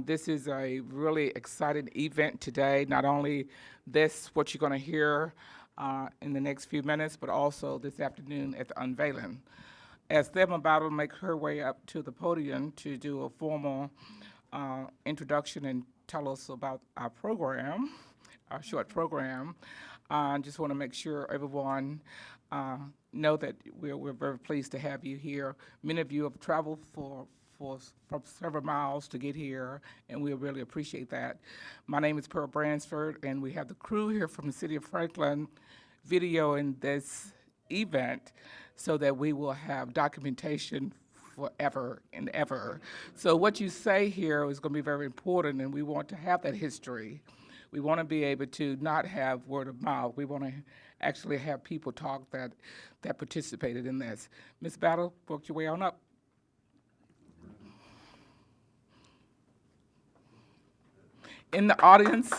This is a really exciting event today. Not only this, what you're going to hear in the next few minutes, but also this afternoon at the unveiling. As Thelma Battle makes her way up to the podium to do a formal introduction and tell us about our program, our short program, I just want to make sure everyone know that we're very pleased to have you here. Many of you have traveled from several miles to get here, and we really appreciate that. My name is Pearl Bransford, and we have the crew here from the City of Franklin videoing this event so that we will have documentation forever and ever. So what you say here is going to be very important, and we want to have that history. We want to be able to not have word of mouth. We want to actually have people talk that participated in this. Ms. Battle, work your way on up. In the audience,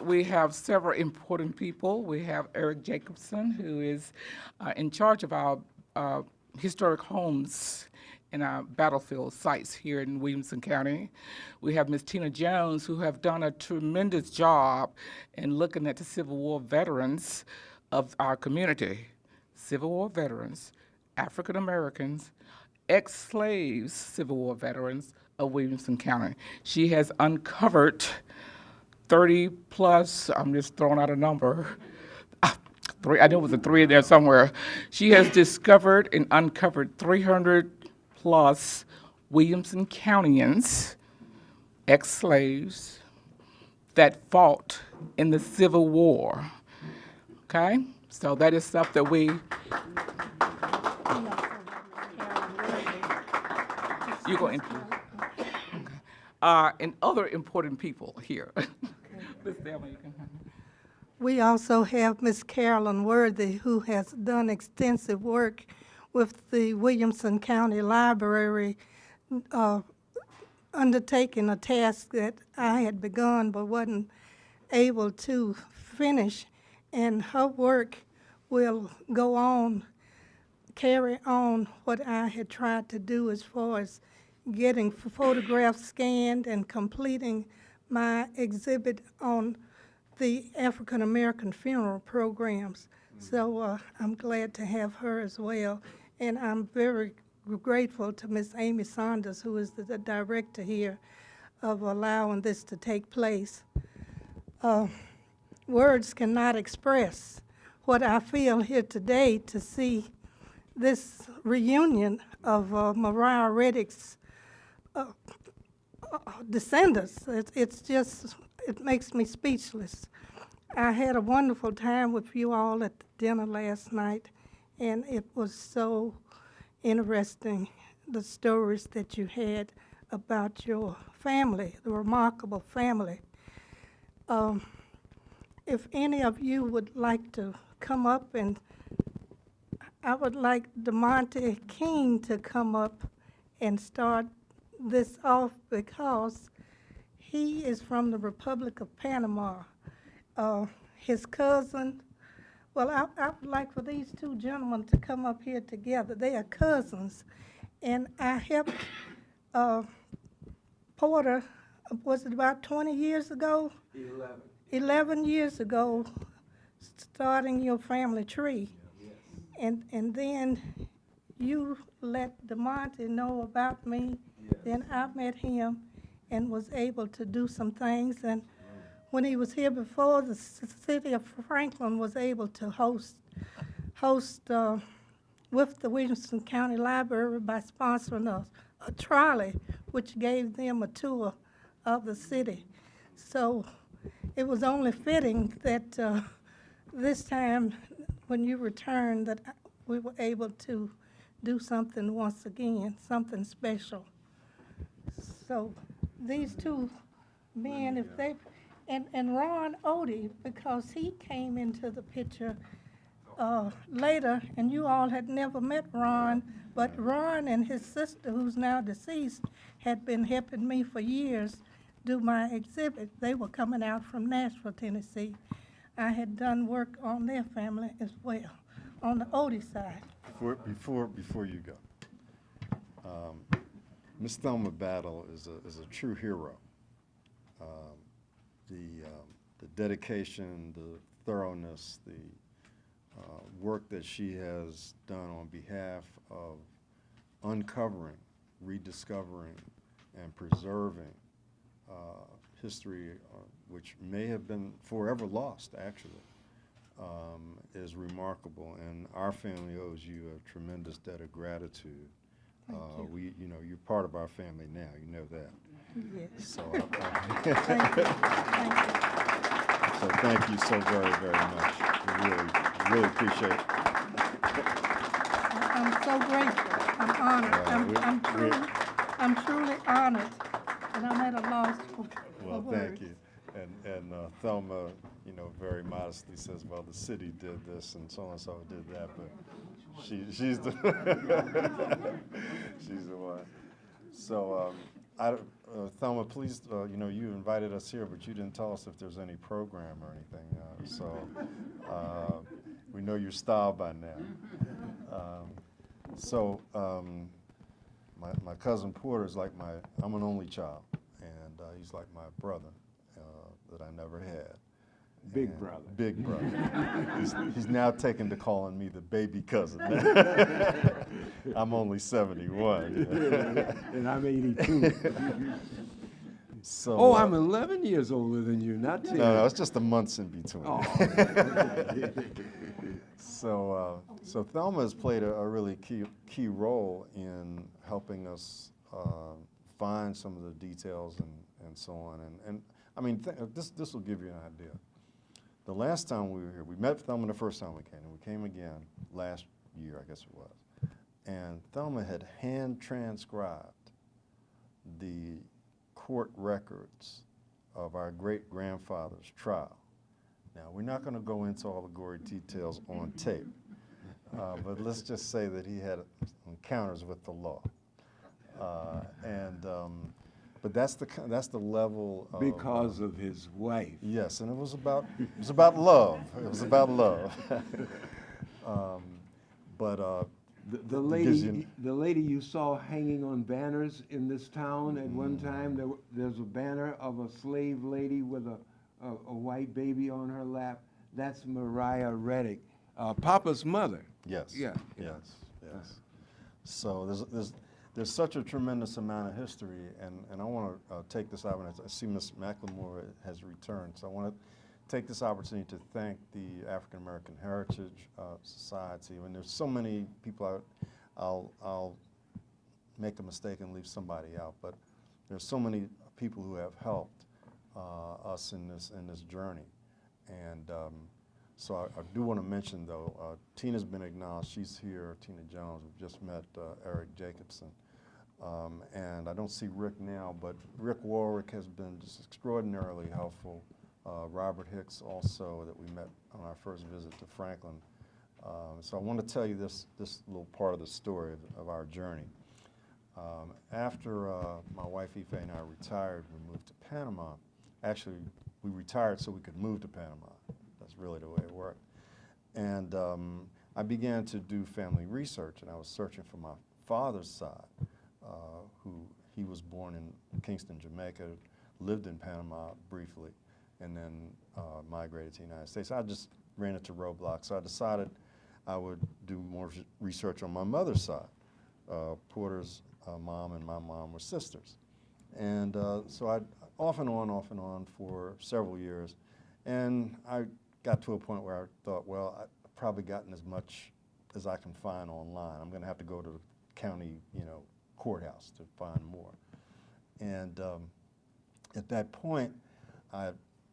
we have several important people. We have Eric Jacobson, who is in charge of our historic homes and our battlefield sites here in Williamson County. We have Ms. Tina Jones, who have done a tremendous job in looking at the Civil War veterans of our community. Civil War veterans, African Americans, ex-slaves, Civil War veterans of Williamson County. She has uncovered 30 plus, I'm just throwing out a number, I know it was a 3 in there somewhere. She has discovered and uncovered 300 plus Williamson Countyans, ex-slaves, that fought in the Civil War. Okay? So that is stuff that we... You go into. And other important people here. Ms. Thelma, you can. We also have Ms. Carolyn Worthy, who has done extensive work with the Williamson County Library, undertaking a task that I had begun but wasn't able to finish. And her work will go on, carry on what I had tried to do as far as getting photographs scanned and completing my exhibit on the African American funeral programs. So I'm glad to have her as well. And I'm very grateful to Miss Amy Saunders, who is the director here, of allowing this to take place. Words cannot express what I feel here today to see this reunion of Mariah Reddick's descendants. It's just, it makes me speechless. I had a wonderful time with you all at the dinner last night, and it was so interesting, the stories that you had about your family, the remarkable family. If any of you would like to come up, and I would like DeMonte King to come up and start this off because he is from the Republic of Panama. His cousin, well, I would like for these two gentlemen to come up here together. They are cousins. And I helped Porter, was it about 20 years ago? 11 years ago, starting your family tree. And then you let DeMonte know about me. Then I met him and was able to do some things. And when he was here before, the city of Franklin was able to host with the Williamson County Library by sponsoring a trolley, which gave them a tour of the city. So it was only fitting that this time when you returned that we were able to do something once again, something special. So these two men, if they, and Ron Odie, because he came into the picture later, and you all had never met Ron, but Ron and his sister, who's now deceased, had been helping me for years do my exhibit. They were coming out from Nashville, Tennessee. I had done work on their family as well, on the Odie side. Before you go, Miss Thelma Battle is a true hero. The dedication, the thoroughness, the work that she has done on behalf of uncovering, rediscovering, and preserving history, which may have been forever lost, actually, is remarkable. And our family owes you a tremendous debt of gratitude. You're part of our family now. You know that. Yes. So, Thank you. Thank you. so thank you so very, very much. We really appreciate it. I'm so grateful. I'm honored. I'm truly honored, and I'm at a loss for Well, words. thank you. And Thelma, very modestly says, well, the city did this and so did that, but she's the she's the one. So, Thelma, please, you invited us here, but you didn't tell us if there's any program or anything. We know your style by now. My cousin Porter is like I'm an only child, and he's like my brother that I never had. Big brother. Big brother. he's now taken to calling me the baby cousin. I'm only 71. And I'm 82. So, Oh, I'm 11 years older than you, not 10. No, it's just the months in between. Oh. So Thelma has played a really key role in helping us find some of the details and so on. And I mean, this will give you an idea. The last time we were here, we met Thelma the first time we came, and we came again last year, I guess it was. And Thelma had hand transcribed the court records of our great-grandfather's trial. Now, we're not going to go into all the gory details on tape, but let's just say that he had encounters with the law. But that's the level of, Because of his wife. yes, and it was about love. It was about love. The lady you saw hanging on banners in this town at one time, there's a banner of a slave lady with a white baby on her lap. That's Mariah Reddick, Papa's mother. Yes. Yeah. Yes. So there's such a tremendous amount of history, and I want to take this opportunity. I see Ms. McLemore has returned, so I want to take this opportunity to thank the African American Heritage Society. I mean, there's so many people. I'll make a mistake and leave somebody out, but there's so many people who have helped us in this journey, and so I do want to mention though, Tina's been acknowledged. She's here. Tina Jones. We've just met Eric Jacobson. And I don't see Rick now, but Rick Warwick has been just extraordinarily helpful. Robert Hicks also, that we met on our first visit to Franklin. So I want to tell you this little part of the story of our journey. After my wife Ife and I retired, we moved to Panama. Actually, we retired so we could move to Panama. That's really the way it worked. And I began to do family research, and I was searching for my father's side. He was born in Kingston, Jamaica, lived in Panama briefly, and then migrated to the United States. I just ran into roadblocks, so I decided I would do more research on my mother's side. Porter's mom and my mom were sisters. And so I off and on for several years. And I got to a point where I thought, well, I've probably gotten as much as I can find online. I'm going to have to go to the county, courthouse to find more. And at that point, I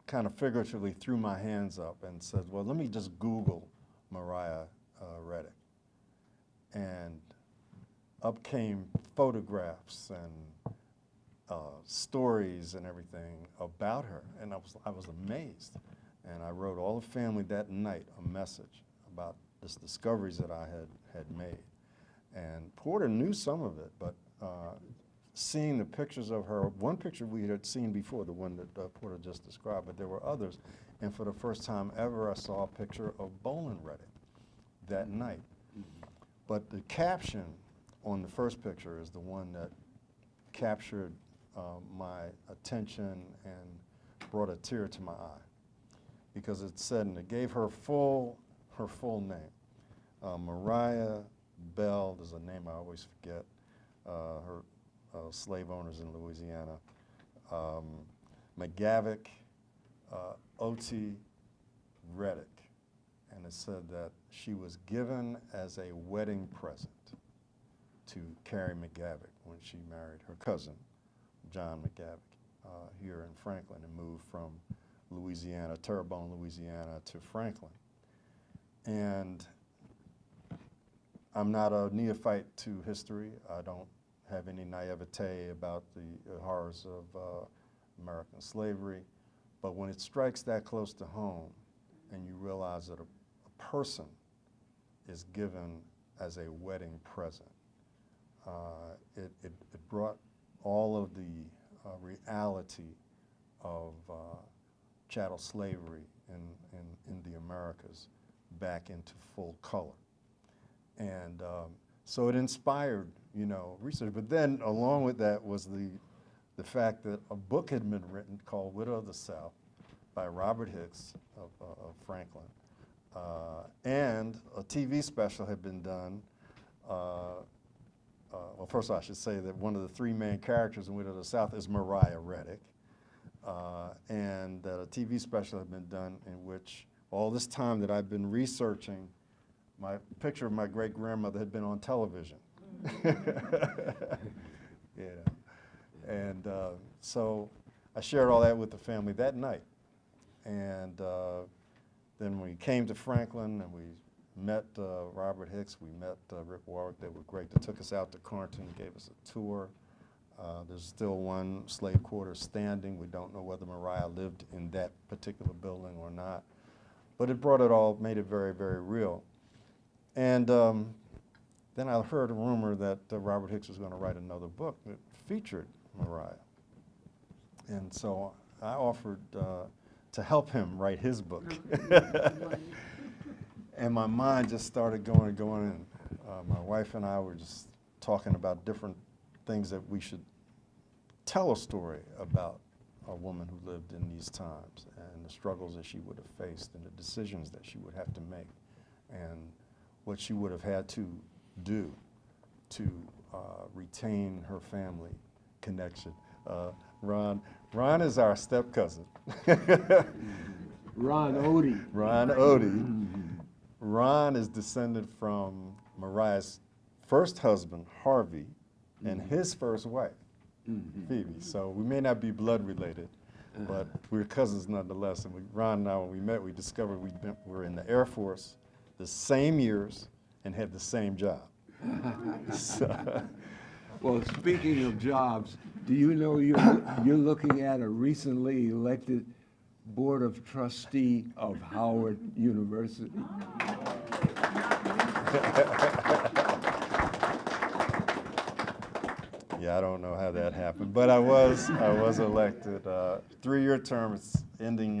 kind of figuratively threw my hands up and said, well, let me just Google Mariah Reddick. And up came photographs and stories and everything about her, and I was amazed. And I wrote all the family that night a message about this discoveries that I had made. And Porter knew some of it, but seeing the pictures of her, one picture we had seen before, the one that Porter just described, but there were others. And for the first time ever, I saw a picture of Bolin Reddick that night. But the caption on the first picture is the one that captured my attention and brought a tear to my eye, because it said, and it gave her full name. Mariah Bell, there's a name I always forget, her slave owners in Louisiana, McGavick, O.T. Reddick, and it said that she was given as a wedding present to Carrie McGavick when she married her cousin, John McGavick, here in Franklin, and moved from Louisiana, Terrebonne, Louisiana, to Franklin. And I'm not a neophyte to history. I don't have any naivete about the horrors of American slavery. But when it strikes that close to home and you realize that a person is given as a wedding present, it brought all of the reality of chattel slavery in the Americas back into full color. And so it inspired, research. But then along with that was the fact that a book had been written called Widow of the South by Robert Hicks of Franklin. And a TV special had been done. Well, first I should say that one of the three main characters in Widow of the South is Mariah Reddick. And that a TV special had been done in which all this time that I've been researching, my picture of my great-grandmother had been on television. And so I shared all that with the family that night. And then we came to Franklin and we met Robert Hicks, we met Rick Warwick. They were great. They took us out to Carnton, gave us a tour. There's still one slave quarter standing. We don't know whether Mariah lived in that particular building or not. But it brought it all, made it very, very real. And then I heard a rumor that Robert Hicks was going to write another book that featured Mariah. And so I offered to help him write his book. And my mind just started going and going. And my wife and I were just talking about different things that we should tell a story about a woman who lived in these times and the struggles that she would have faced and the decisions that she would have to make and what she would have had to do to retain her family connection. Ron is our step cousin. Ron Odie. Ron Odie. Ron is descended from Mariah's first husband, Harvey, and his first wife, Phoebe. So we may not be blood related, but we're cousins nonetheless. And Ron and I, when we met, we discovered we were in the Air Force the same years and had the same job. Well, speaking of jobs, do you know you're looking at a recently elected Board of Trustee of Howard University? Yeah, I don't know how that happened, but I was elected. 3-year term. It's ending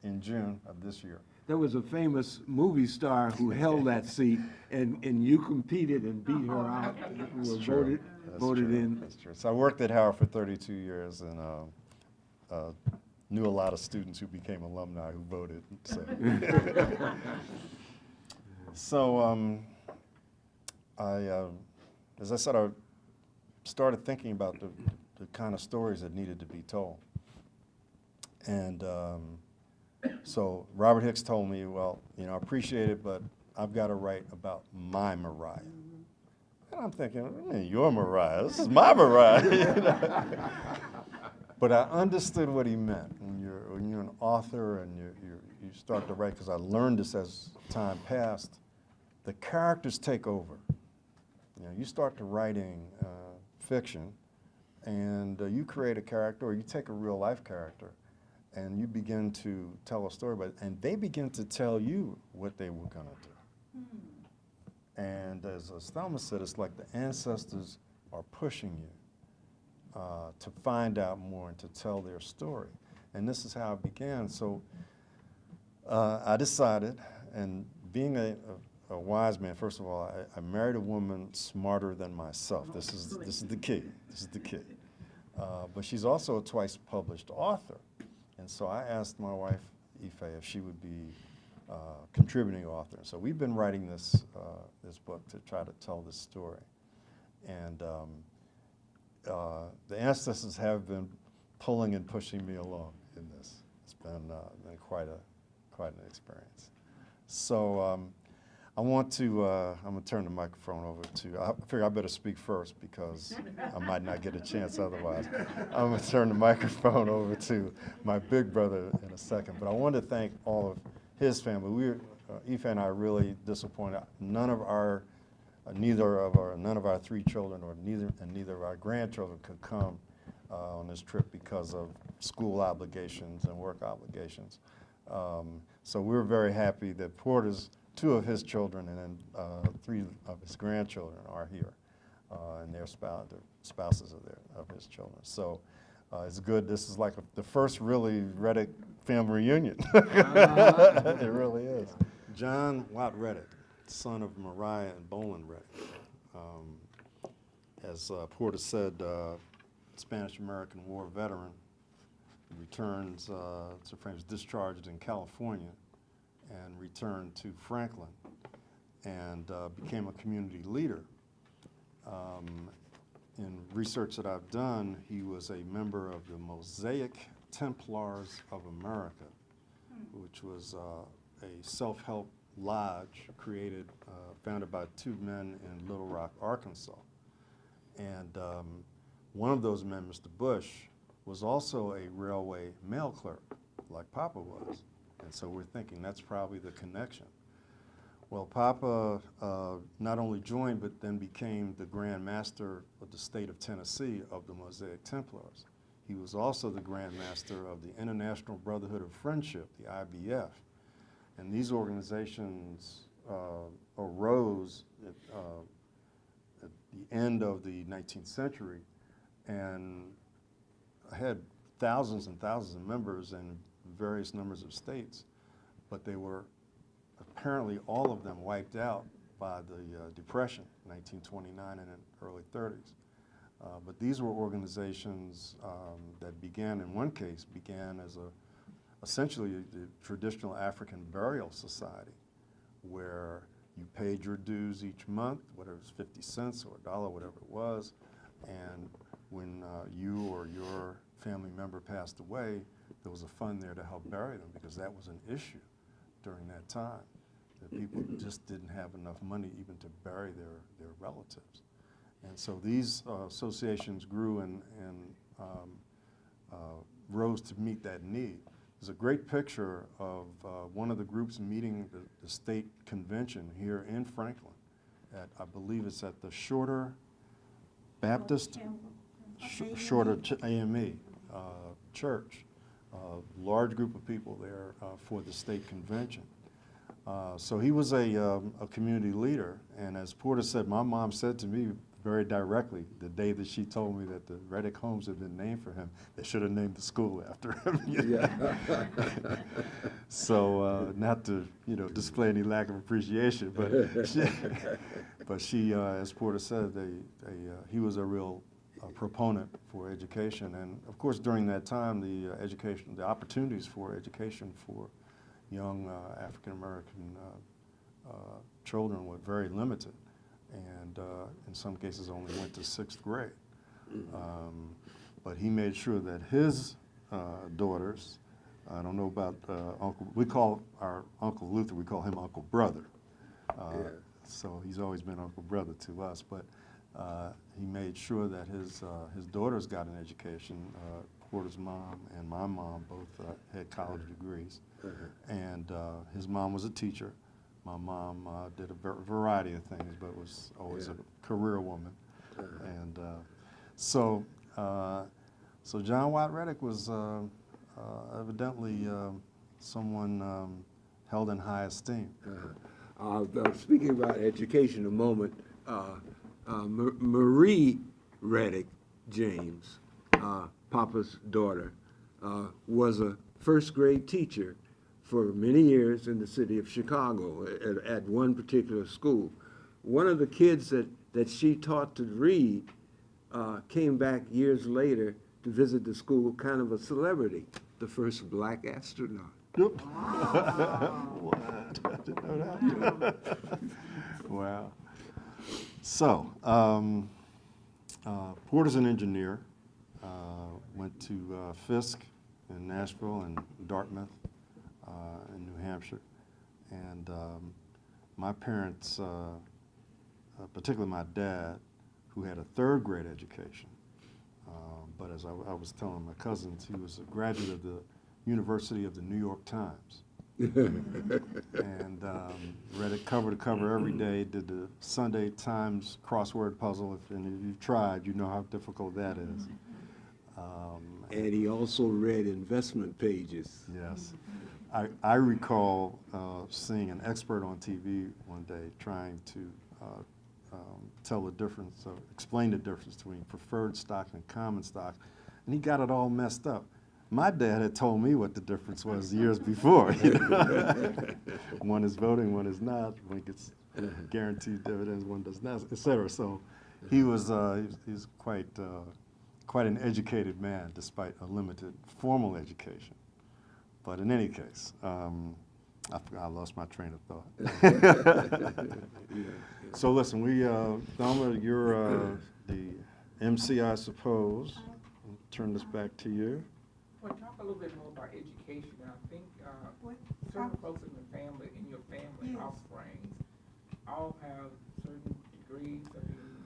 in June of this year. There was a famous movie star who held that seat, and you competed and beat her out. You were voted in. That's true. So I worked at Howard for 32 years and knew a lot of students who became alumni who voted. So, as I said, I started thinking about the kind of stories that needed to be told. And so Robert Hicks told me, well, I appreciate it, but I've got to write about my Mariah. And I'm thinking, I mean, you're Mariah. This is my Mariah. But I understood what he meant. When you're an author and you start to write, because I learned this as time passed, the characters take over. You start to writing fiction, and you create a character, or you take a real life character, and you begin to tell a story about it, and they begin to tell you what they were going to do. And as Thelma said, it's like the ancestors are pushing you to find out more and to tell their story. And this is how it began. So I decided, and being a a wise man. First of all, I married a woman smarter than myself. This is the key. This is the key. But she's also a twice published author. And so I asked my wife, Ife, if she would be contributing author. So we've been writing this book to try to tell this story. And the ancestors have been pulling and pushing me along in this. It's been quite an experience. So I want to, I'm going to turn the microphone over to, I figure I better speak first because I might not get a chance otherwise. I'm going to turn the microphone over to my big brother in a second. But I want to thank all of his family. Ife and I are really disappointed. None of our 3 children or neither of our grandchildren could come on this trip because of school obligations and work obligations. So we're very happy that Porter's 2 of his children and then 3 of his grandchildren are here, and their spouses of his children. So it's good. This is like the first really Reddick family reunion. It really is. John Watt Reddick, son of Mariah and Bolin Reddick. As Porter said, Spanish-American War veteran, returns to France, discharged in California, and returned to Franklin and became a community leader. In research that I've done, he was a member of the Mosaic Templars of America, which was a self-help lodge founded by 2 men in Little Rock, Arkansas. And one of those men, Mr. Bush, was also a railway mail clerk, like Papa was. And so we're thinking that's probably the connection. Well, Papa not only joined, but then became the Grand Master of the state of Tennessee of the Mosaic Templars. He was also the Grand Master of the International Brotherhood of Friendship, the IBF. And these organizations arose at the end of the 19th century and had thousands and thousands of members in various numbers of states, but they were apparently all of them wiped out by the Depression, 1929 and in early 30s. But these were organizations that in one case, began as essentially the traditional African burial society, where you paid your dues each month, whether it was 50 cents or $1, whatever it was, and when you or your family member passed away, there was a fund there to help bury them, because that was an issue during that time, that people just didn't have enough money even to bury their relatives. And so these associations grew and rose to meet that need. There's a great picture of one of the groups meeting the state convention here in Franklin at, I believe it's at the Shorter Baptist, Shorter AME church. Large group of people there for the state convention. So he was a community leader, and as Porter said, my mom said to me very directly the day that she told me that the Reddick homes had been named for him, they should have named the school after him. Yeah. So not to display any lack of appreciation, but she, as Porter said, he was a real proponent for education, and of course during that time the opportunities for education for young African American children were very limited, and in some cases only went to 6th grade. But he made sure that his daughters, I don't know about we call our Uncle Luther, we call him Uncle Brother. So he's always been Uncle Brother to us, but he made sure that his daughters got an education. Porter's mom and my mom both had college degrees. And his mom was a teacher. My mom did a variety of things, but was always a career woman. And so John Watt Reddick was evidently someone held in high esteem. Speaking about education a moment, Marie Reddick James, Papa's daughter, was a 1st grade teacher for many years in the city of Chicago at one particular school. One of the kids that she taught to read came back years later to visit the school, kind of a celebrity, the first black astronaut. What? I didn't know that. Wow. So, Porter's an engineer. Went to Fisk in Nashville and Dartmouth in New Hampshire. And my parents, particularly my dad, who had a third grade education, but as I was telling my cousins, he was a graduate of the University of the New York Times. And read it cover to cover every day, did the Sunday Times crossword puzzle. If any of you've tried, you know how difficult that is. And he also read investment pages. Yes. I recall seeing an expert on TV one day trying to tell the difference, or explain the difference between preferred stock and common stock, and he got it all messed up. My dad had told me what the difference was years before. One is voting, one is not. One gets guaranteed dividends, one does not, et cetera. So he was he's quite an educated man, despite a limited formal education. But in any case, I lost my train of thought. So listen, Thelma, you're the MC, I suppose. I'll turn this back to you. Well, talk a little bit more about education. I think certain folks in the family, in your family, Yes. offsprings, all have certain degrees.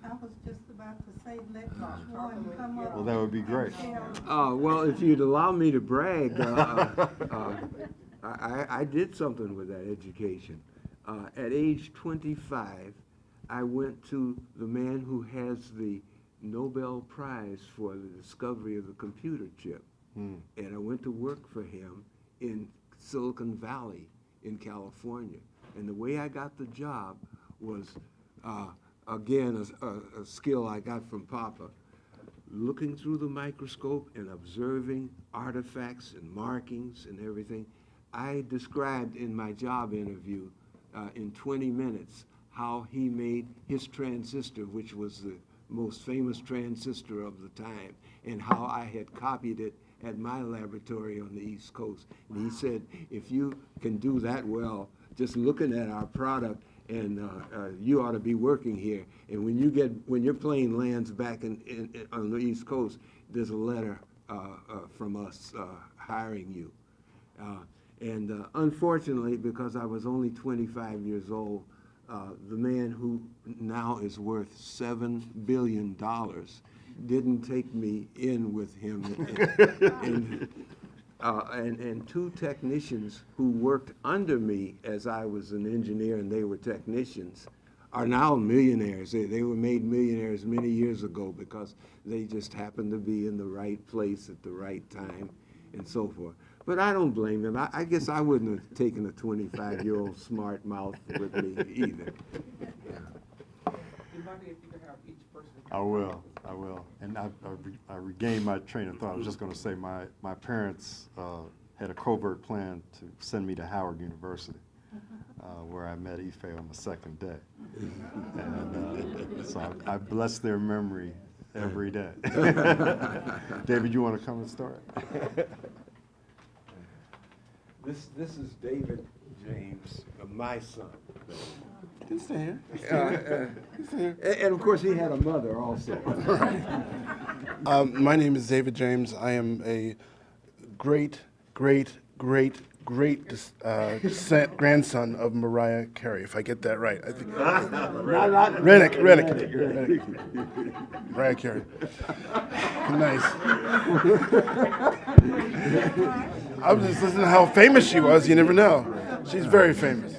I was just about to say, let each Talk a one little- come yeah. up. Well, that would be great. Well, if you'd allow me to brag, I did something with that education. At age 25, I went to the man who has the Nobel Prize for the discovery of the computer chip. And I went to work for him in Silicon Valley in California. And the way I got the job was, again, a skill I got from Papa, looking through the microscope and observing artifacts and markings and everything. I described in my job interview in 20 minutes how he made his transistor, which was the most famous transistor of the time, and how I had copied it at my laboratory on the East Coast. And he said, if you can do that well, just looking at our product, and you ought to be working here. And when your plane lands back on the East Coast, there's a letter from us hiring you. And unfortunately, because I was only 25 years old, the man who now is worth $7 billion didn't take me in with him. And two technicians who worked under me as I was an engineer and they were technicians are now millionaires. They were made millionaires many years ago because they just happened to be in the right place at the right time and so forth. But I don't blame them. I guess I wouldn't have taken a 25-year-old smart mouth with me either. If you could have each person. I will. And I regained my train of thought. I was just going to say my parents had a covert plan to send me to Howard University, where I met Ife on the second day. And so I bless their memory every day. David, you want to come and start? This is David James, my son. You can stay here. And of course, he had a mother also. My name is David James. I am a great grandson of Mariah Carey, if I get that right. I think Rennick. Mariah Carey. Nice. I was just listening to how famous she was. You never know. She's very famous.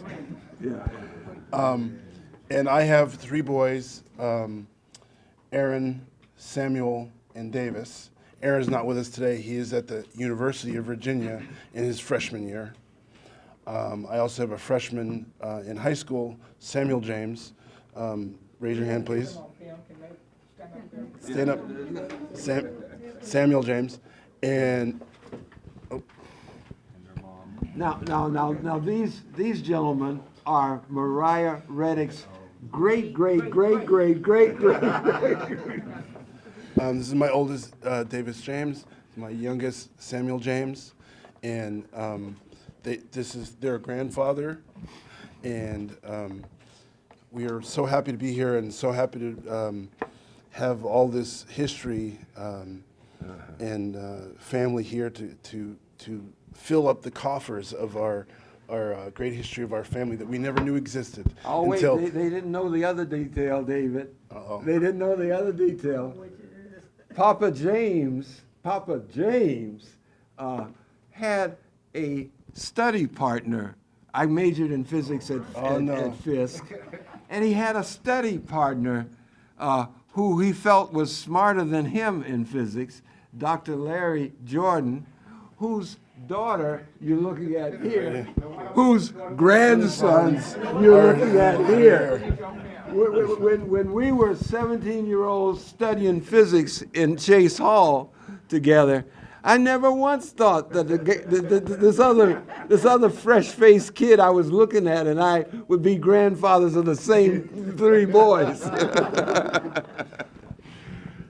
And I have three boys, Aaron, Samuel, and Davis. Aaron's not with us today. He is at the University of Virginia in his freshman year. I also have a freshman in high school, Samuel James. Raise your hand, please. Stand up. Samuel James. And Now, these gentlemen are Mariah Reddick's great. This is my oldest, Davis James. My youngest, Samuel James, and this is their grandfather. And we are so happy to be here and so happy to have all this history and family here to fill up the coffers of our great history of our family that we never knew existed. Oh, wait, until they didn't know the other detail, David. Uh-oh. They didn't know the other detail. Papa James had a study partner. I majored in physics at Fisk, and he had a study partner who he felt was smarter than him in physics, Dr. Larry Jordan, whose daughter you're looking at here, whose grandsons you're looking at here. When we were 17-year-olds studying physics in Chase Hall together, I never once thought that this other fresh-faced kid I was looking at and I would be grandfathers of the same three boys.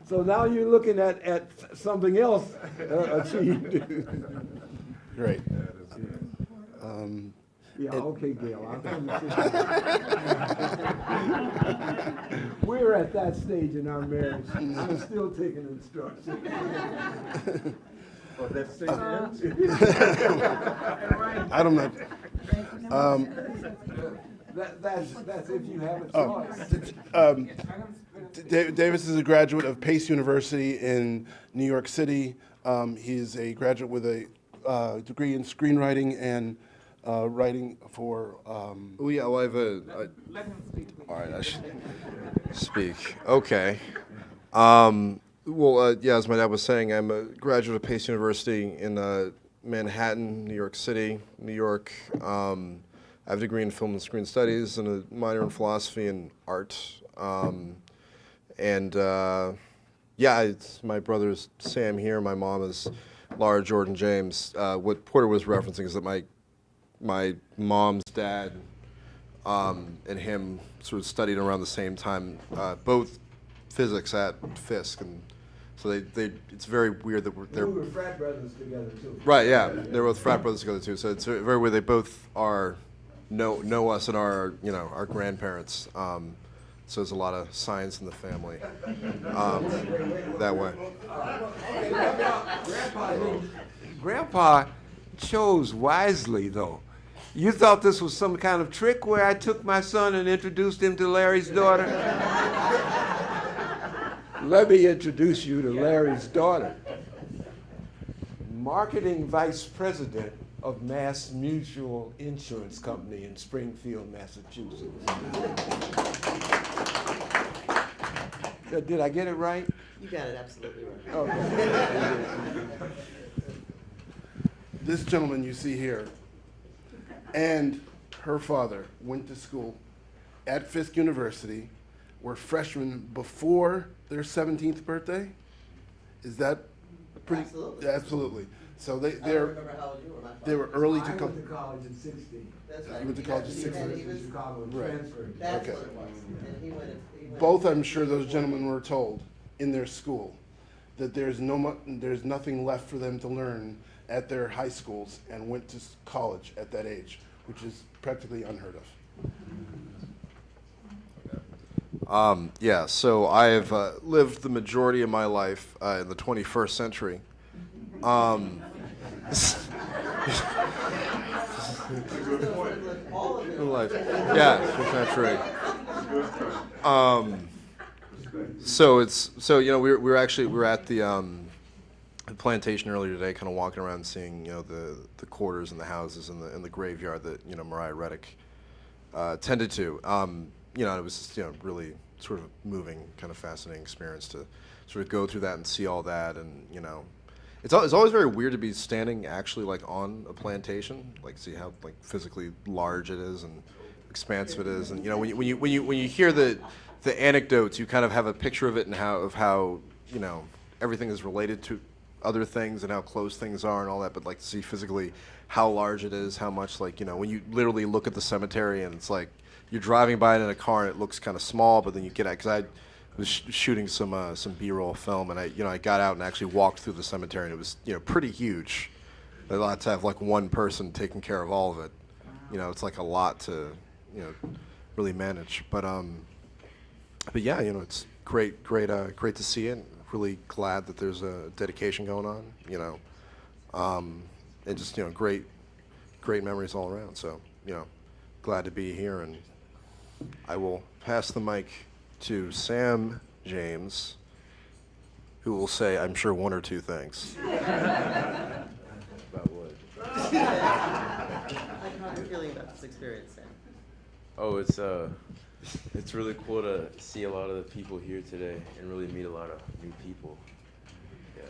So now you're looking at something else achieved. Great. Yeah, okay, Gail. I'll come and sit down. We're at that stage in our marriage. I'm still taking instructions. That stage ends? I don't know. That's if you have a choice. Davis is a graduate of Pace University in New York City. He's a graduate with a degree in screenwriting and writing for. Oh yeah, well I have a. All right, I should speak. Okay. Well, yeah, as my dad was saying, I'm a graduate of Pace University in Manhattan, New York City, New York. I have a degree in film and screen studies and a minor in philosophy and art. Yeah, it's my brother's Sam here. My mom is Laura Jordan James. What Porter was referencing is that my mom's dad and him sort of studied around the same time, both physics at Fisk, and so they it's very weird that they're We were frat brothers together too. right. Yeah, they're both frat brothers together too. So it's very weird. They both know us and our our grandparents. So there's a lot of science in the family that way. Grandpa chose wisely, though. You thought this was some kind of trick where I took my son and introduced him to Larry's daughter? Let me introduce you to Larry's daughter. Marketing Vice President of Mass Mutual Insurance Company in Springfield, Massachusetts. Did I get it right? You got it absolutely right. Okay. This gentleman you see here and her father went to school at Fisk University, were freshmen before their 17th birthday. Is that pretty? Absolutely. Absolutely. So I don't they're remember how old you were. My they were early to I come. went to college in '60. That's right. You went to college in He 60. had- Went he to was- Chicago and Right. transferred. That's Okay. what it was. And he went. Both, I'm sure, those gentlemen were told in their school that there's nothing left for them to learn at their high schools, and went to college at that age, which is practically unheard of. Yeah, so I have lived the majority of my life in the 21st century. Life. Yeah, century. So we were at the plantation earlier today, kind of walking around, seeing the quarters and the houses and the graveyard that Mariah Reddick tended to. It was really sort of moving, kind of fascinating experience to sort of go through that and see all that, and it's always very weird to be standing actually like on a plantation, like see how like physically large it is and expansive it is, and when you hear the anecdotes, you kind of have a picture of it and how everything is related to other things and how close things are and all that, but like to see physically how large it is, how much, like, you know, when you literally look at the cemetery and it's like you're driving by it in a car and it looks kind of small, but then you get out, because I was shooting some B-roll film, and I got out and actually walked through the cemetery, and it was, you know, pretty huge. A lot to have like one person taking care of all of it. You know, it's like a lot to, you know, really manage. But yeah, you know, it's great to see it. Really glad that there's a dedication going on. You know, and just, you know, great memories all around. So, you know, glad to be here, and I will pass the mic to Sam James, who will say, I'm sure, one or two things. About what? How are you feeling about this experience, Sam? Oh, it's really cool to see a lot of the people here today and really meet a lot of new people. Yeah.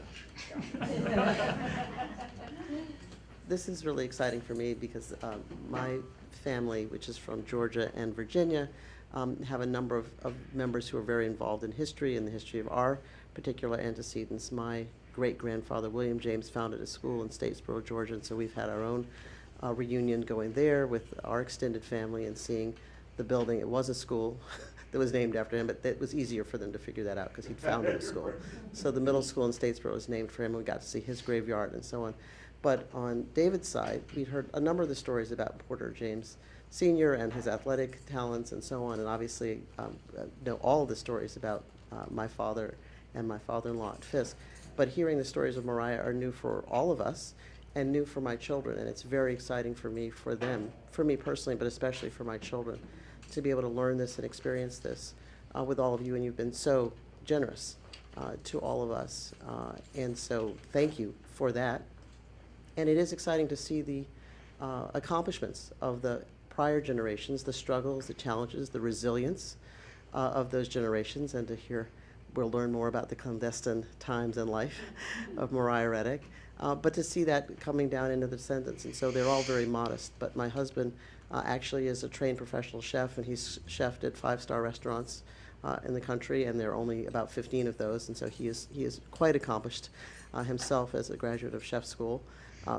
This is really exciting for me because my family, which is from Georgia and Virginia, have a number of members who are very involved in history and the history of our particular antecedents. My great-grandfather, William James, founded a school in Statesboro, Georgia, and so we've had our own reunion going there with our extended family and seeing the building. It was a school that was named after him, but it was easier for them to figure that out because he'd founded a school. So the middle school in Statesboro was named for him, and we got to see his graveyard and so on. But on David's side, we'd heard a number of the stories about Porter James Sr. and his athletic talents and so on, and obviously know all of the stories about my father and my father-in-law at Fisk. But hearing the stories of Mariah are new for all of us and new for my children, and it's very exciting for me, for them, for me personally, but especially for my children, to be able to learn this and experience this with all of you, and you've been so generous to all of us. And so thank you for that. And it is exciting to see the accomplishments of the prior generations, the struggles, the challenges, the resilience of those generations, and to hear, we'll learn more about the clandestine times and life of Mariah Reddick, but to see that coming down into the descendants. And so they're all very modest, but my husband actually is a trained professional chef, and he's chefed at 5-star restaurants in the country, and there are only about 15 of those, and so he is quite accomplished himself as a graduate of chef school.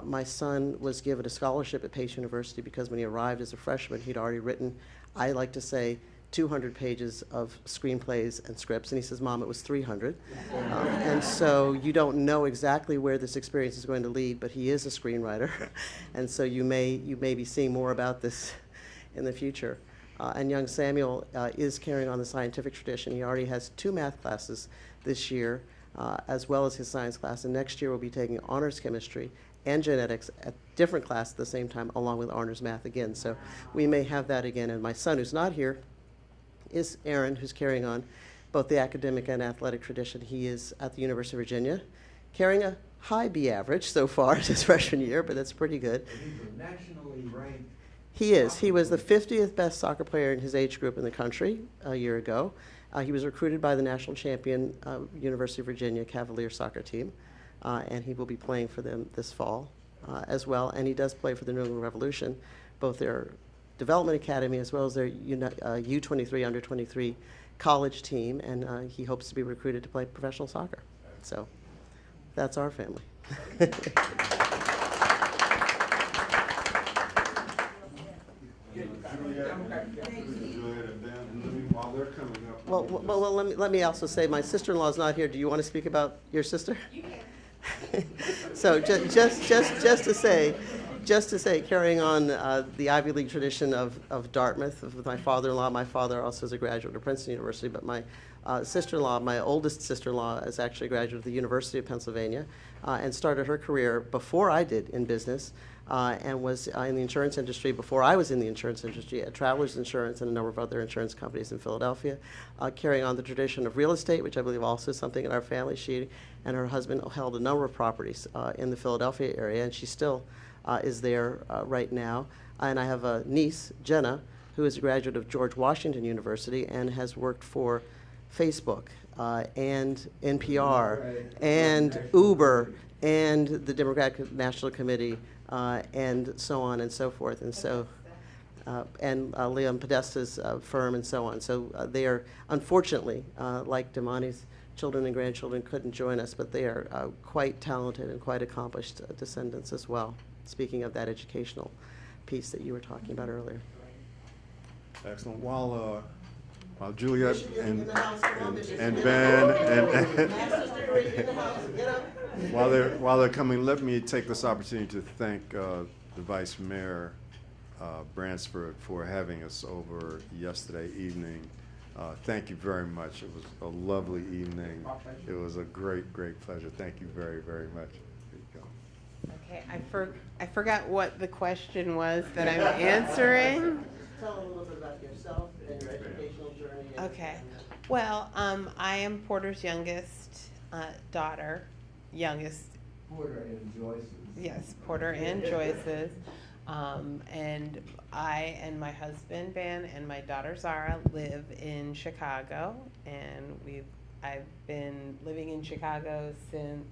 My son was given a scholarship at Pace University because when he arrived as a freshman, he'd already written, I like to say, 200 pages of screenplays and scripts, and he says, Mom, it was 300. And so you don't know exactly where this experience is going to lead, but he is a screenwriter, and so you may be seeing more about this in the future. And young Samuel is carrying on the scientific tradition. He already has 2 math classes this year, as well as his science class, and next year we'll be taking honors chemistry and genetics at different class at the same time, along with honors math again. So we may have that again. And my son, who's not here, is Aaron, who's carrying on both the academic and athletic tradition. He is at the University of Virginia, carrying a high B average so far his freshman year, but that's pretty good. He's a nationally ranked. He is. He was the 50th best soccer player in his age group in the country a year ago. He was recruited by the national champion University of Virginia Cavalier soccer team, and he will be playing for them this fall as well. And he does play for the New England Revolution, both their development academy as well as their U23, under 23 college team, and he hopes to be recruited to play professional soccer. So that's our family. While they're coming up. Well, let me also say, my sister-in-law is not here. Do you want to speak about your sister? You can. So just to say, carrying on the Ivy League tradition of Dartmouth with my father-in-law. My father also is a graduate of Princeton University, but my sister-in-law, my oldest sister-in-law, is actually a graduate of the University of Pennsylvania and started her career before I did in business. And was in the insurance industry before I was in the insurance industry at Travelers Insurance and a number of other insurance companies in Philadelphia, carrying on the tradition of real estate, which I believe also is something in our family. She and her husband held a number of properties in the Philadelphia area, and she still is there right now. And I have a niece, Jenna, who is a graduate of George Washington University and has worked for Facebook and NPR and Uber and the Democratic National Committee, and so on and so forth, and so, and Liam Podesta's firm, and so on. So they are, unfortunately, like Damani's children and grandchildren couldn't join us, but they are quite talented and quite accomplished descendants as well. speaking of that educational piece that you were talking about earlier. Excellent. While Juliet Michigan in and, the house, come on, Michigan and in the Ben house. and Master's degree in the house, get up. while they're coming, let me take this opportunity to thank the Vice Mayor Bransford for having us over yesterday evening. Thank you very much. It was a lovely evening. It was a great, great pleasure. Thank you very, very much. There you go. Okay, I forgot what the question was that I'm answering. Tell a little bit about yourself and your educational journey. Okay, well, I am Porter's youngest daughter, Porter and Joyce's. yes, Porter and Joyce's. And I and my husband Ben and my daughter Zara live in Chicago, and I've been living in Chicago since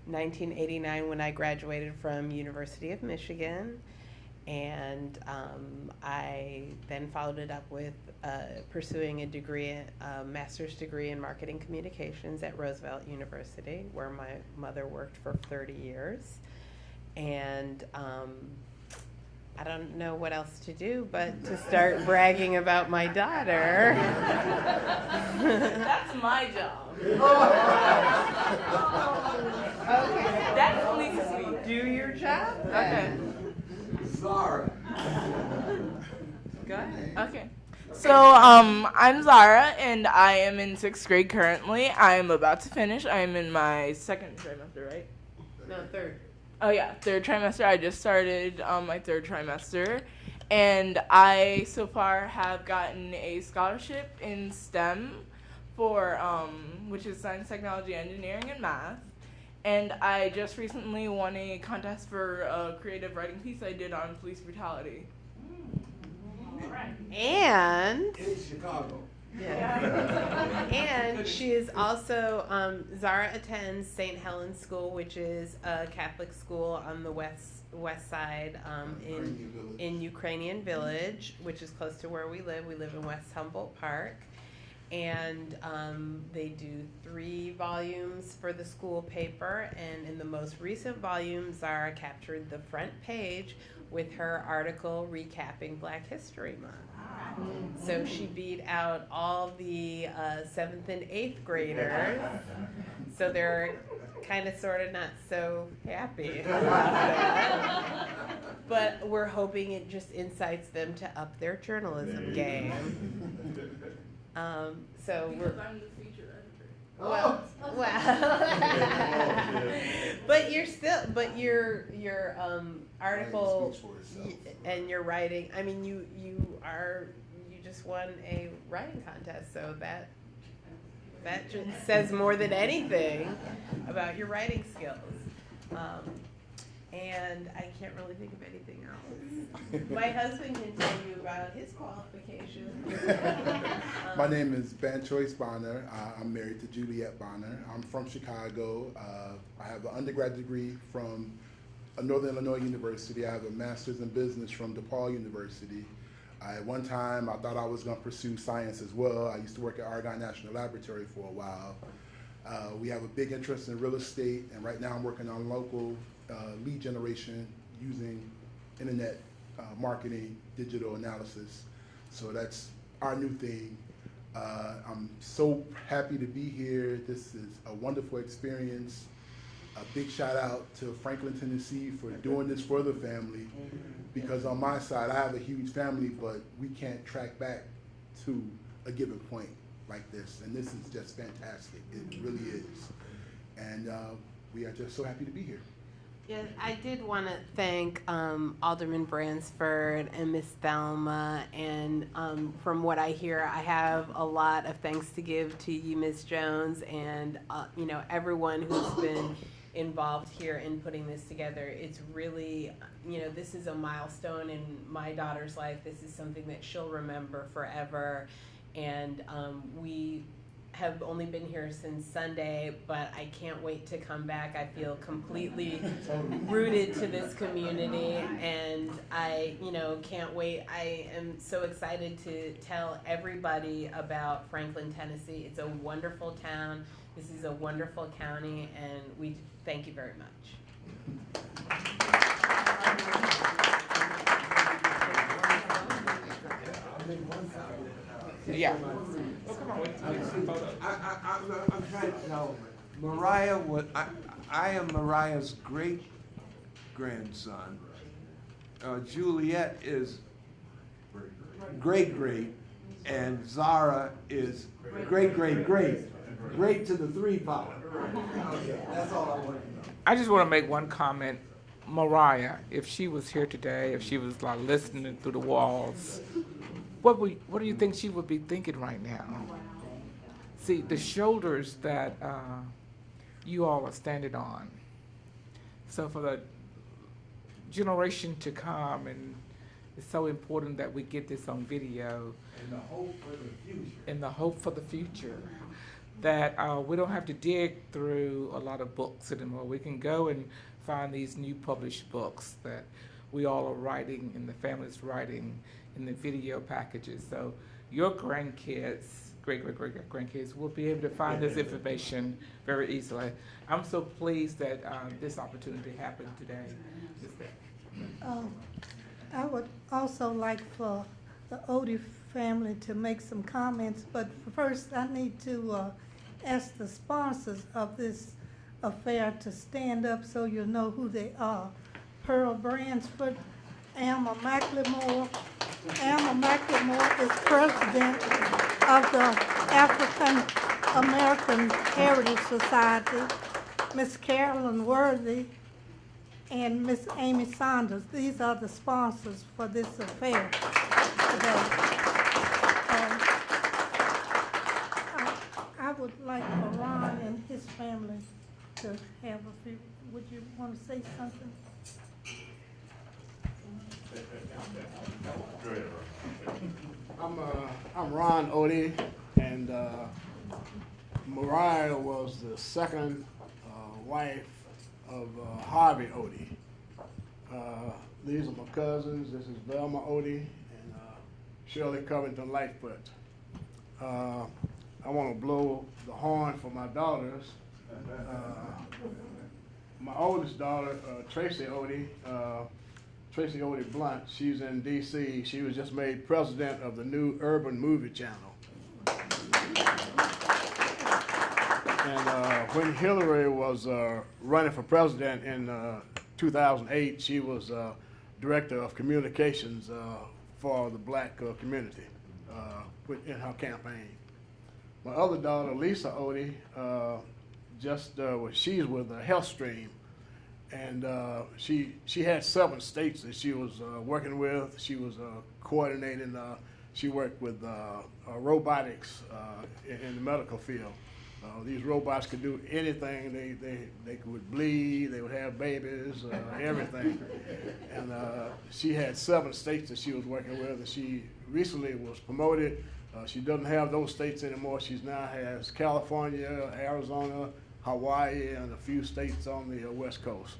1989 when I graduated from University of Michigan, and I then followed it up with pursuing a master's degree in marketing communications at Roosevelt University, where my mother worked for 30 years, and I don't know what else to do but to start bragging about my daughter. That's my job. Okay. That's Lisa's week. Do your job. Okay. Zara. Go ahead. Okay. So, I'm Zara, and I am in 6th grade currently. I am about to finish. I am in my second trimester, right? No, third. Oh yeah, third trimester. I just started my third trimester, and I so far have gotten a scholarship in STEM for which is science, technology, engineering, and math. And I just recently won a contest for a creative writing piece I did on police brutality. And In Chicago. yeah. And she is also Zara attends St. Helen's School, which is a Catholic school on the west side in Ukrainian Village, which is close to where we live. We live in West Humboldt Park. And they do 3 volumes for the school paper, and in the most recent volume, Zara captured the front page with her article recapping Black History Month. So she beat out all the 7th and 8th graders, so they're kind of sort of not so happy about that. But we're hoping it just incites them to up their journalism game. So we're, I'm the feature editor. well, but your article and your writing, I mean, you just won a writing contest, so that just says more than anything about your writing skills. And I can't really think of anything else. My husband can tell you about his qualifications. My name is Ben Choice Bonner. I'm married to Juliet Bonner. I'm from Chicago. I have an undergrad degree from Northern Illinois University. I have a master's in business from DePaul University. At one time, I thought I was going to pursue science as well. I used to work at Argonne National Laboratory for a while. We have a big interest in real estate, and right now I'm working on local lead generation using internet marketing, digital analysis. So that's our new thing. I'm so happy to be here. This is a wonderful experience. A big shout out to Franklin, Tennessee for doing this for the family, because on my side, I have a huge family, but we can't track back to a given point like this. And this is just fantastic. It really is. And we are just so happy to be here. Yeah, I did want to thank Alderman Bransford and Miss Thelma, and from what I hear, I have a lot of thanks to give to you, Ms. Jones, and everyone who's been involved here in putting this together. It's really, this is a milestone in my daughter's life. This is something that she'll remember forever, and we have only been here since Sunday, but I can't wait to come back. I feel completely rooted to this community, and I, can't wait. I am so excited to tell everybody about Franklin, Tennessee. It's a wonderful town. This is a wonderful county, and we thank you very much. Yeah. I'm trying to know, Mariah, I am Mariah's great grandson. Juliet is great, and Zara is great to the 3 power. That's all I want to know. I just want to make one comment. Mariah, if she was here today, if she was like listening through the walls, what do you think she would be thinking right now? See, the shoulders that you all are standing on. So for the generation to come, and it's so important that we get this on video. And the hope for the future. And the hope for the future. That we don't have to dig through a lot of books anymore. We can go and find these new published books that we all are writing and the family's writing in the video packages. So your grandkids, great-grandkids, will be able to find this information very easily. I'm so pleased that this opportunity happened today. I would also like for the Odie family to make some comments, but first I need to ask the sponsors of this affair to stand up so you'll know who they are. Pearl Bransford, Alma McLemore. Alma McLemore is president of the African American Heritage Society. Miss Carolyn Worthy and Miss Amy Saunders. These are the sponsors for this affair today. I would like for Ron and his family to have a few. Would you want to say something? I'm Ron Odie, and Mariah was the second wife of Harvey Odie. These are my cousins. This is Velma Odie and Shirley Covington Lightfoot. I want to blow the horn for my daughters. My oldest daughter, Tracy Odie, Tracy Odie Blunt, she's in D.C. She was just made president of the new Urban Movie Channel. And when Hillary was running for president in 2008, she was director of communications for the black community in her campaign. My other daughter, Lisa Odie, she's with HealthStream, and she had 7 states that she was working with. She was coordinating. She worked with robotics in the medical field. These robots could do anything. They could bleed. They would have babies, everything. And she had 7 states that she was working with, and she recently was promoted. She doesn't have those states anymore. She now has California, Arizona, Hawaii, and a few states on the West Coast.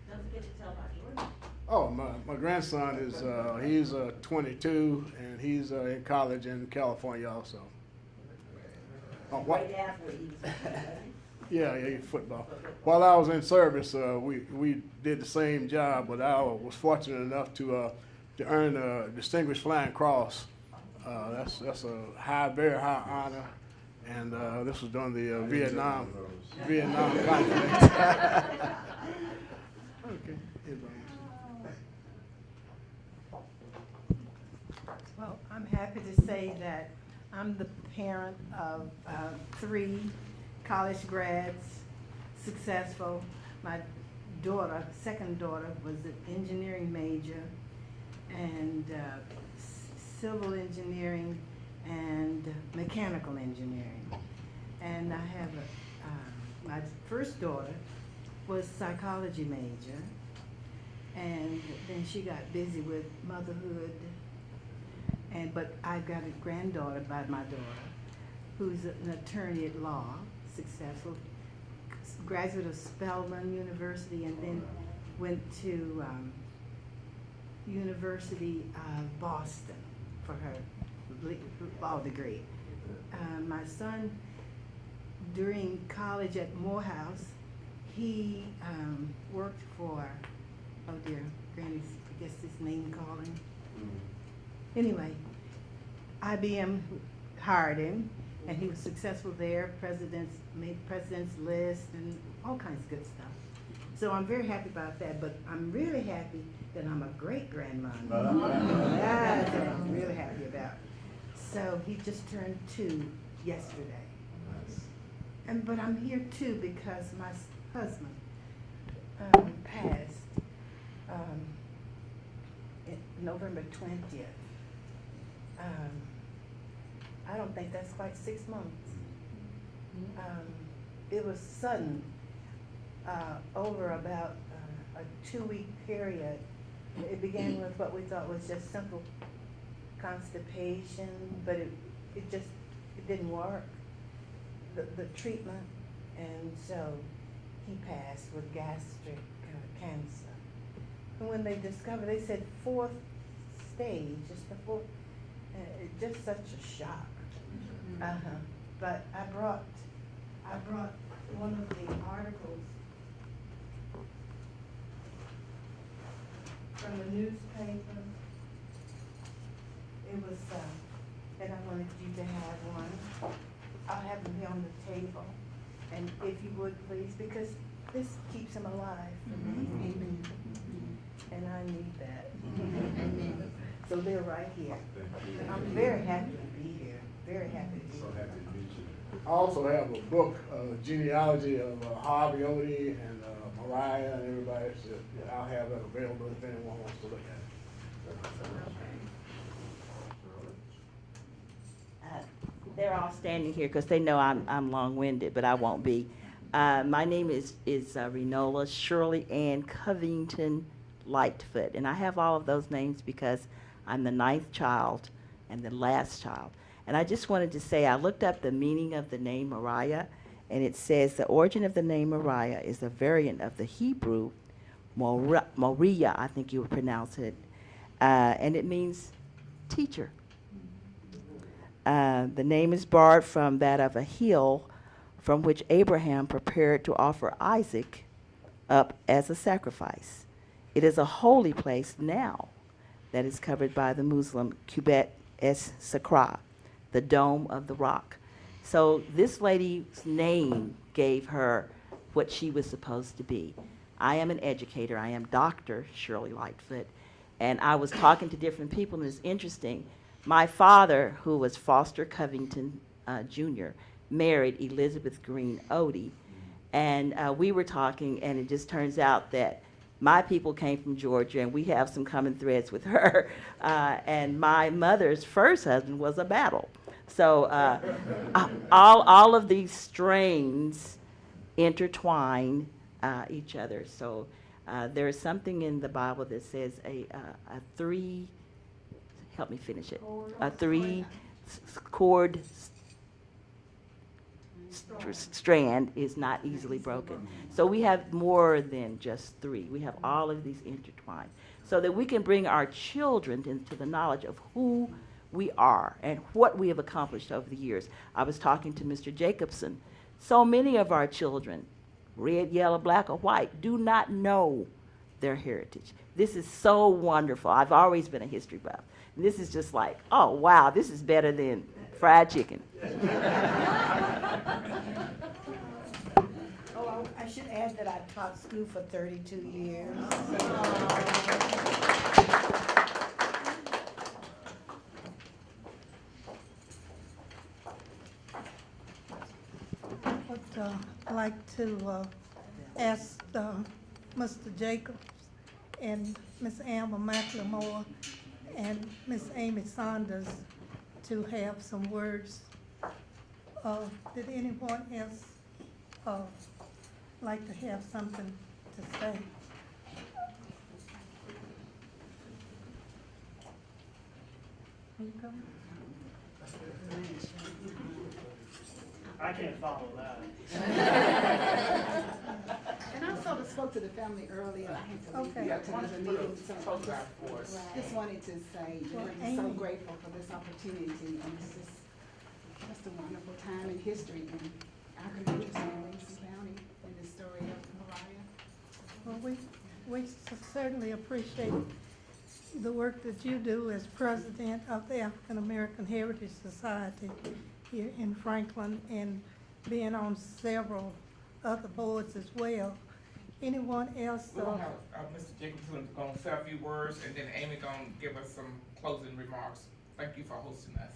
Don't forget to tell about Jordan. Oh, my grandson is he's 22, and he's in college in California also. Right after he was Yeah, football. While I was in service, we did the same job, but I was fortunate enough to earn a Distinguished Flying Cross. That's a very high honor, and this was during the Vietnam conflict. Okay. Well, I'm happy to say that I'm the parent of 3 college grads, successful. My daughter, second daughter, was an engineering major and civil engineering and mechanical engineering. And I have my first daughter was psychology major, and then she got busy with motherhood. But I've got a granddaughter by my daughter who's an attorney at law, successful, graduate of Spelman University, and then went to University of Boston for her law degree. My son, during college at Morehouse, he worked for, oh dear, Granny's, I guess this name calling. Anyway, IBM hired him, and he was successful there. Made president's list and all kinds of good stuff. So I'm very happy about that, but I'm really happy that I'm a great-grandmother. That's what I'm really happy about. So he just turned 2 yesterday. But I'm here too because my husband passed November 20th. I don't think that's quite 6 months. It was sudden, over about a 2-week period. It began with what we thought was just simple constipation, but it didn't work, the treatment, and so he passed with gastric cancer. And when they discovered, they said 4th stage, it's the 4th, just such a shock. But I brought one of the articles from the newspaper. It was, and I wanted you to have one. I'll have them here on the table, and if you would please, because this keeps him alive for me. And I need that. So they're right here. I'm very happy to be here, very happy to be here. I also have a book, genealogy of Harvey Odie and Mariah and everybody. So I'll have that available if anyone wants to look at it. They're all standing here because they know I'm long-winded, but I won't be. My name is Renola Shirley Ann Covington Lightfoot, and I have all of those names because I'm the 9th child and the last child. And I just wanted to say, I looked up the meaning of the name Moriah, and it says the origin of the name Moriah is a variant of the Hebrew Moriah, I think you would pronounce it, and it means teacher. The name is borrowed from that of a hill from which Abraham prepared to offer Isaac up as a sacrifice. It is a holy place now that is covered by the Muslim Qubet es Sakra, the dome of the rock. So this lady's name gave her what she was supposed to be. I am an educator. I am Dr. Shirley Lightfoot. And I was talking to different people, and it's interesting. My father, who was Foster Covington Jr., married Elizabeth Green Odie. And we were talking, and it just turns out that my people came from Georgia, and we have some common threads with her. And my mother's first husband was a Battle. So all of these strains intertwine each other. So there is something in the Bible that says a three, help me finish it, a 3-cord strand is not easily broken. So we have more than just 3. We have all of these intertwined so that we can bring our children into the knowledge of who we are and what we have accomplished over the years. I was talking to Mr. Jacobson. So many of our children, red, yellow, black, or white, do not know their heritage. This is so wonderful. I've always been a history buff. And this is just like, oh, wow, this is better than fried chicken. Oh, I should add that I taught school for 32 years. I'd like to ask Mr. Jacobs and Ms. Amber McLemore and Ms. Amy Saunders to have some words. Did anyone else like to have something to say? You coming? I can't follow that. And I sort of spoke to the family earlier. I hate to leave Okay. you to the meeting, so I just wanted to say that I'm so grateful for this opportunity, and it's just a wonderful time in history in our community in Williamson County, and the story of Mariah. Well, we certainly appreciate the work that you do as president of the African American Heritage Society here in Franklin and being on several other boards as well. Anyone else? We're gonna have Mr. Jacobson gonna say a few words, and then Amy gonna give us some closing remarks. Thank you for hosting us.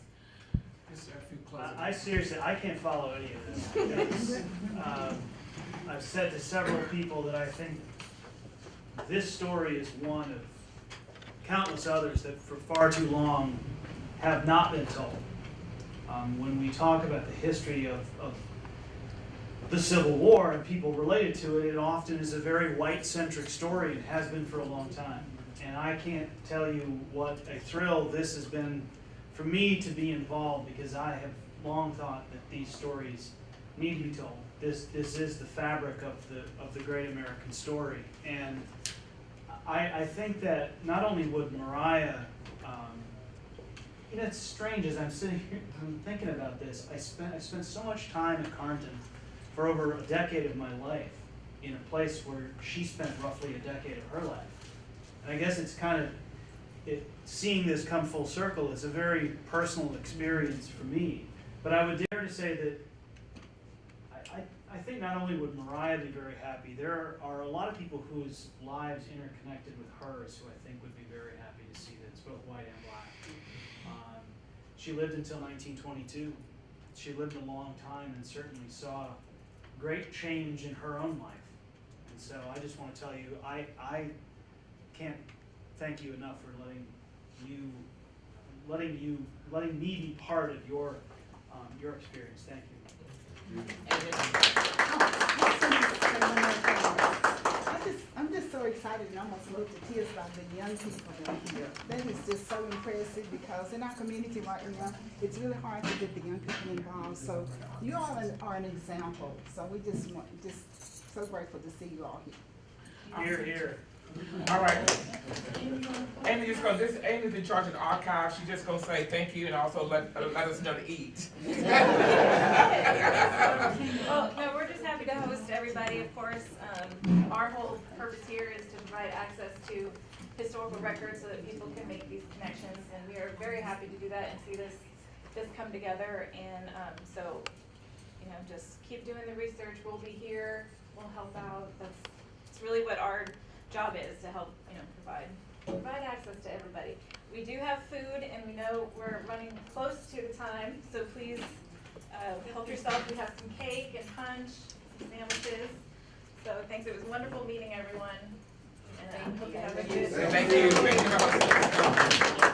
Just a few closing. I seriously, I can't follow any of this. I've said to several people that I think this story is one of countless others that for far too long have not been told. When we talk about the history of the Civil War and people related to it, it often is a very white-centric story and has been for a long time. And I can't tell you what a thrill this has been for me to be involved, because I have long thought that these stories need to be told. This is the fabric of the great American story. And I think that not only would Mariah, you know, it's strange as I'm sitting here, I'm thinking about this. I spent so much time at Carnton for over a decade of my life in a place where she spent roughly a decade of her life. And I guess it's kind of, seeing this come full circle is a very personal experience for me. But I would dare to say that I think not only would Mariah be very happy, there are a lot of people whose lives interconnected with hers who I think would be very happy to see that it's both white and black. She lived until 1922. She lived a long time and certainly saw great change in her own life. And so I just want to tell you, I can't thank you enough for letting me be part of your experience. Thank you. I'm just so excited and almost moved to tears about the young people that are here. That is just so impressive, because in our community right now, it's really hard to get the young people involved. So you all are an example. So we just so grateful to see you all here. Here, here. All right. Amy's in charge of the archive. She's just gonna say thank you and also let us know to eat. Well, no, we're just happy to host everybody, of course. Our whole purpose here is to provide access to historical records so that people can make these connections, and we are very happy to do that and see this come together. And so, you know, just keep doing the research. We'll be here. We'll help out. It's really what our job is, to help, you know, provide access to everybody. We do have food, and we know we're running close to the time, so please help yourself. We have some cake and punch, some sandwiches. So thanks. It was wonderful meeting everyone, and I hope you have a good. Thank you. Thank you.